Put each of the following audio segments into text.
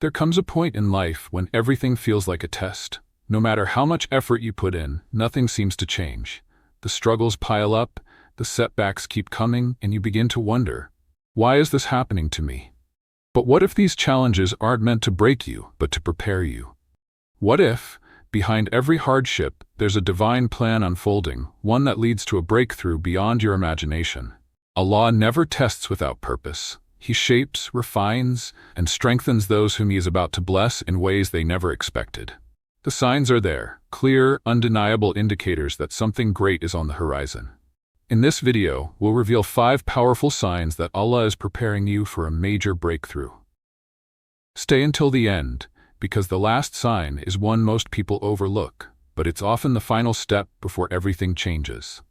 There comes a point in life when everything feels like a test. No matter how much effort you put in, nothing seems to change. The struggles pile up, the setbacks keep coming, and you begin to wonder, why is this happening to me? But what if these challenges aren't meant to break you, but to prepare you? What if, behind every hardship, there's a divine plan unfolding, one that leads to a breakthrough beyond your imagination? Allah never tests without purpose. He shapes, refines, and strengthens those whom He is about to bless in ways they never expected. The signs are there, clear, undeniable indicators that something great is on the horizon. In this video, we'll reveal 5 powerful signs that Allah is preparing you for a major breakthrough. Stay until the end, because the last sign is one most people overlook, but it's often the final step before everything changes.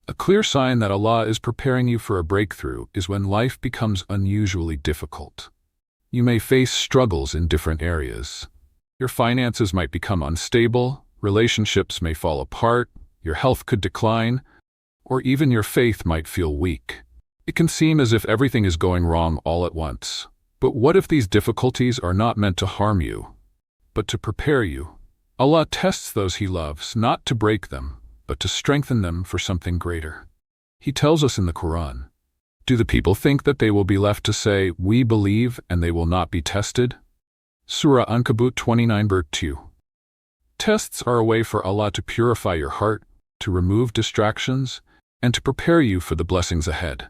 A clear sign that Allah is preparing you for a breakthrough is when life becomes unusually difficult. You may face struggles in different areas. Your finances might become unstable, relationships may fall apart, your health could decline, or even your faith might feel weak. It can seem as if everything is going wrong all at once. But what if these difficulties are not meant to harm you, but to prepare you? Allah tests those He loves, not to break them, but to strengthen them for something greater. He tells us in the Quran, "Do the people think that they will be left to say, 'We believe,' and they will not be tested?" Surah Ankabut 29:2. Tests are a way for Allah to purify your heart, to remove distractions, and to prepare you for the blessings ahead.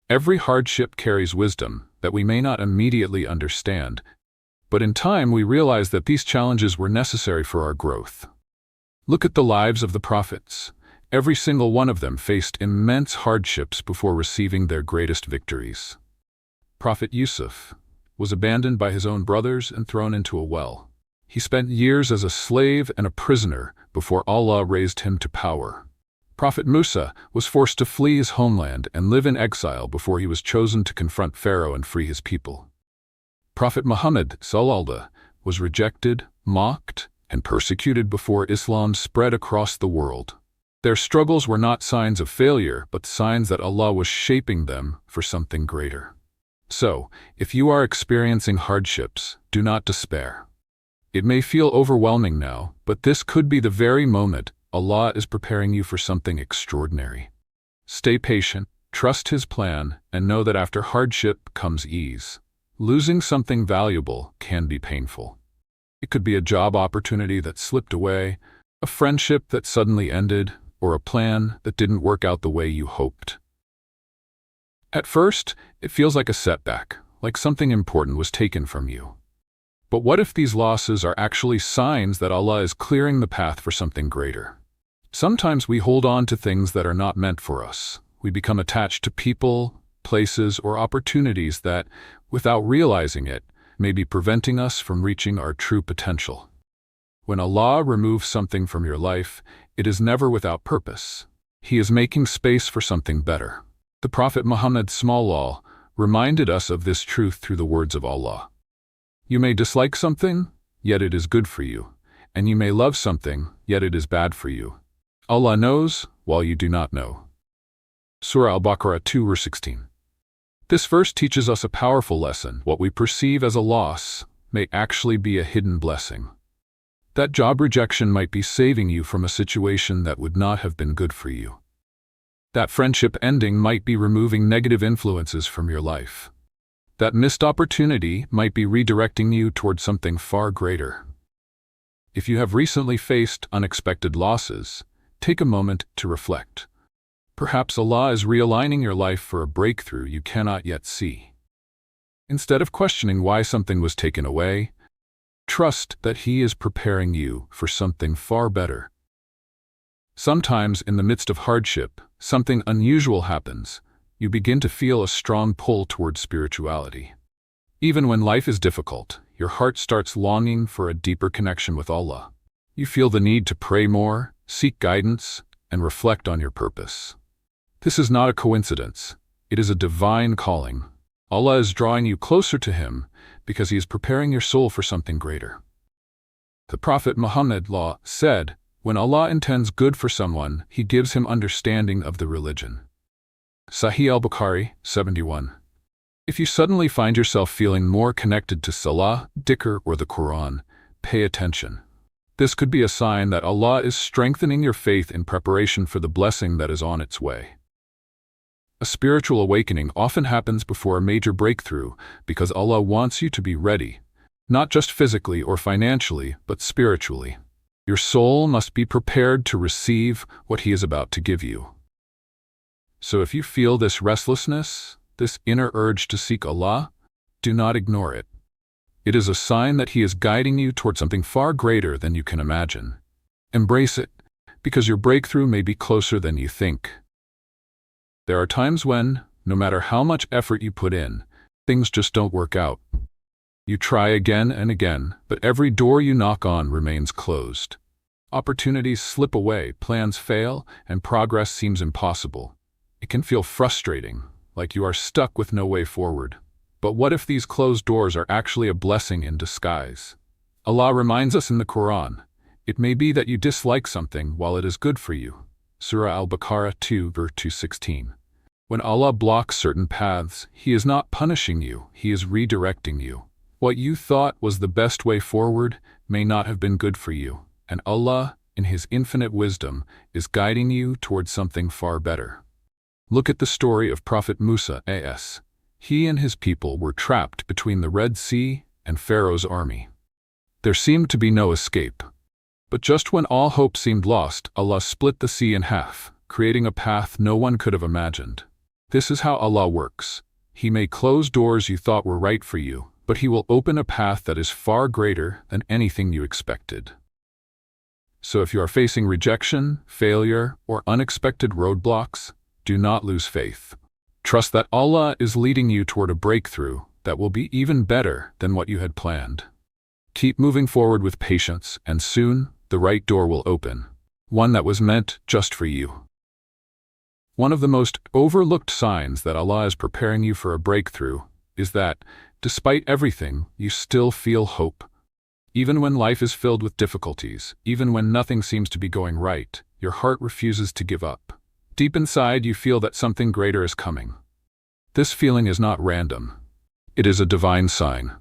Every hardship carries wisdom that we may not immediately understand, but in time we realize that these challenges were necessary for our growth. Look at the lives of the prophets. Every single one of them faced immense hardships before receiving their greatest victories. Prophet Yusuf was abandoned by his own brothers and thrown into a well. He spent years as a slave and a prisoner before Allah raised him to power. Prophet Musa was forced to flee his homeland and live in exile before he was chosen to confront Pharaoh and free his people. Prophet Muhammad (sallallahu) was rejected, mocked, and persecuted before Islam spread across the world. Their struggles were not signs of failure, but signs that Allah was shaping them for something greater. So, if you are experiencing hardships, do not despair. It may feel overwhelming now, but this could be the very moment Allah is preparing you for something extraordinary. Stay patient, trust His plan, and know that after hardship comes ease. Losing something valuable can be painful. It could be a job opportunity that slipped away, a friendship that suddenly ended, or a plan that didn't work out the way you hoped. At first, it feels like a setback, like something important was taken from you. But what if these losses are actually signs that Allah is clearing the path for something greater? Sometimes we hold on to things that are not meant for us. We become attached to people, places, or opportunities that, without realizing it, may be preventing us from reaching our true potential. When Allah removes something from your life, it is never without purpose. He is making space for something better. The Prophet Muhammad (sallallahu) reminded us of this truth through the words of Allah. You may dislike something, yet it is good for you, and you may love something, yet it is bad for you. Allah knows, while you do not know. Surah Al-Baqarah 2:16. This verse teaches us a powerful lesson. What we perceive as a loss may actually be a hidden blessing. That job rejection might be saving you from a situation that would not have been good for you. That friendship ending might be removing negative influences from your life. That missed opportunity might be redirecting you toward something far greater. If you have recently faced unexpected losses, take a moment to reflect. Perhaps Allah is realigning your life for a breakthrough you cannot yet see. Instead of questioning why something was taken away, trust that He is preparing you for something far better. Sometimes in the midst of hardship, something unusual happens. You begin to feel a strong pull towards spirituality. Even when life is difficult, your heart starts longing for a deeper connection with Allah. You feel the need to pray more, seek guidance, and reflect on your purpose. This is not a coincidence. It is a divine calling. Allah is drawing you closer to Him because He is preparing your soul for something greater. The Prophet Muhammad said, "When Allah intends good for someone, He gives him understanding of the religion." Sahih al-Bukhari 71. If you suddenly find yourself feeling more connected to Salah, Dhikr, or the Quran, pay attention. This could be a sign that Allah is strengthening your faith in preparation for the blessing that is on its way. A spiritual awakening often happens before a major breakthrough because Allah wants you to be ready, not just physically or financially, but spiritually. Your soul must be prepared to receive what He is about to give you. So if you feel this restlessness, this inner urge to seek Allah, do not ignore it. It is a sign that He is guiding you toward something far greater than you can imagine. Embrace it, because your breakthrough may be closer than you think. There are times when, no matter how much effort you put in, things just don't work out. You try again and again, but every door you knock on remains closed. Opportunities slip away, plans fail, and progress seems impossible. It can feel frustrating, like you are stuck with no way forward. But what if these closed doors are actually a blessing in disguise? Allah reminds us in the Quran, it may be that you dislike something while it is good for you. Surah Al-Baqarah 2, verse 216. When Allah blocks certain paths, He is not punishing you, He is redirecting you. What you thought was the best way forward may not have been good for you, and Allah, in His infinite wisdom, is guiding you towards something far better. Look at the story of Prophet Musa a.s. He and his people were trapped between the Red Sea and Pharaoh's army. There seemed to be no escape. But just when all hope seemed lost, Allah split the sea in half, creating a path no one could have imagined. This is how Allah works. He may close doors you thought were right for you, but He will open a path that is far greater than anything you expected. So if you are facing rejection, failure, or unexpected roadblocks, do not lose faith. Trust that Allah is leading you toward a breakthrough that will be even better than what you had planned. Keep moving forward with patience, and soon the right door will open, one that was meant just for you. One of the most overlooked signs that Allah is preparing you for a breakthrough is that, despite everything, you still feel hope. Even when life is filled with difficulties, even when nothing seems to be going right, your heart refuses to give up. Deep inside, you feel that something greater is coming. This feeling is not random. It is a divine sign.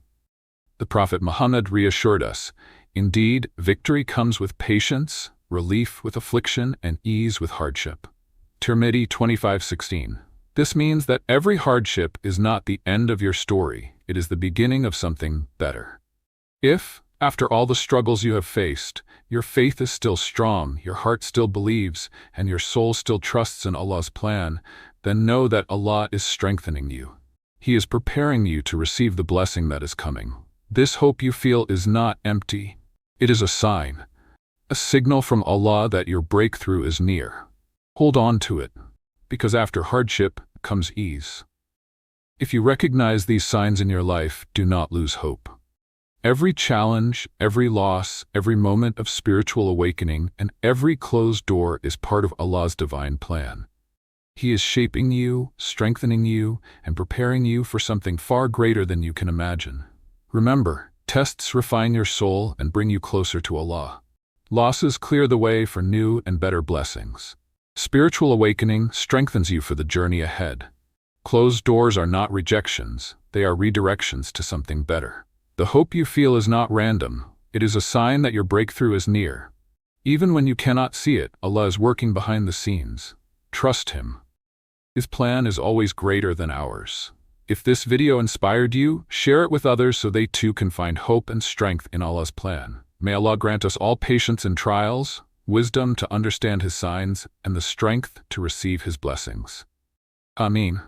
The Prophet Muhammad reassured us, indeed, victory comes with patience, relief with affliction, and ease with hardship. Tirmidhi 25:16. This means that every hardship is not the end of your story, it is the beginning of something better. If, after all the struggles you have faced, your faith is still strong, your heart still believes, and your soul still trusts in Allah's plan, then know that Allah is strengthening you. He is preparing you to receive the blessing that is coming. This hope you feel is not empty. It is a sign, a signal from Allah that your breakthrough is near. Hold on to it, because after hardship comes ease. If you recognize these signs in your life, do not lose hope. Every challenge, every loss, every moment of spiritual awakening, and every closed door is part of Allah's divine plan. He is shaping you, strengthening you, and preparing you for something far greater than you can imagine. Remember, tests refine your soul and bring you closer to Allah. Losses clear the way for new and better blessings. Spiritual awakening strengthens you for the journey ahead. Closed doors are not rejections, they are redirections to something better. The hope you feel is not random, it is a sign that your breakthrough is near. Even when you cannot see it, Allah is working behind the scenes. Trust Him. His plan is always greater than ours. If this video inspired you, share it with others so they too can find hope and strength in Allah's plan. May Allah grant us all patience in trials, wisdom to understand His signs, and the strength to receive His blessings. Ameen.